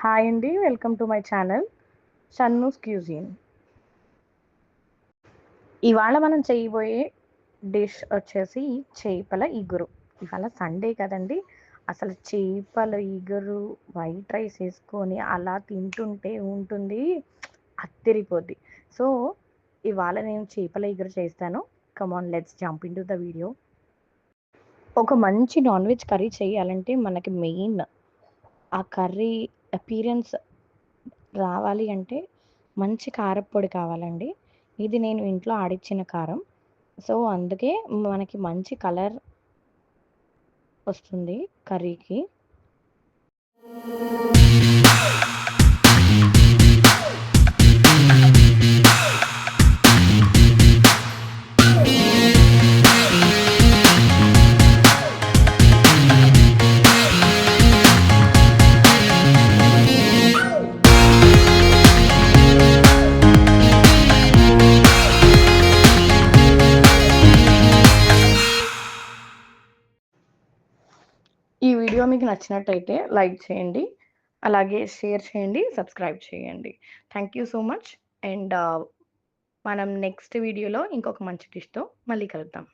Hi అండి. Welcome to my channel Shannu's cuisine. ఇవాళ మనం చేయబోయే డిష్ వచ్చేసి చేపల ఇగురు. ఇవాళ సండే కదండి. అసలు చేపల ఇగురు వైట్ రైస్ వేసుకొని అలా తింటుంటే ఉంటుంది అత్తిరిపోద్ది. సో ఇవాళ నేను చేపల ఇగురు చేస్తాను. Come on, let's jump into the video. ఒక మంచి నాన్ వెజ్ కర్రీ చేయాలంటే మనకి మెయిన్ ఆ కర్రీ అపీరెన్స్ రావాలి అంటే మంచి కారప్పొడి కావాలండి. ఇది నేను ఇంట్లో ఆడిచ్చిన కారం. సో అందుకే మనకి మంచి కలర్ వస్తుంది కర్రీకి. ఈ వీడియో మీకు నచ్చినట్టయితే లైక్ చేయండి, అలాగే షేర్ చేయండి, సబ్స్క్రైబ్ చేయండి. Thank you so much. And మనం నెక్స్ట్ వీడియోలో ఇంకొక మంచి డిష్తో మళ్ళీ కలుద్దాం.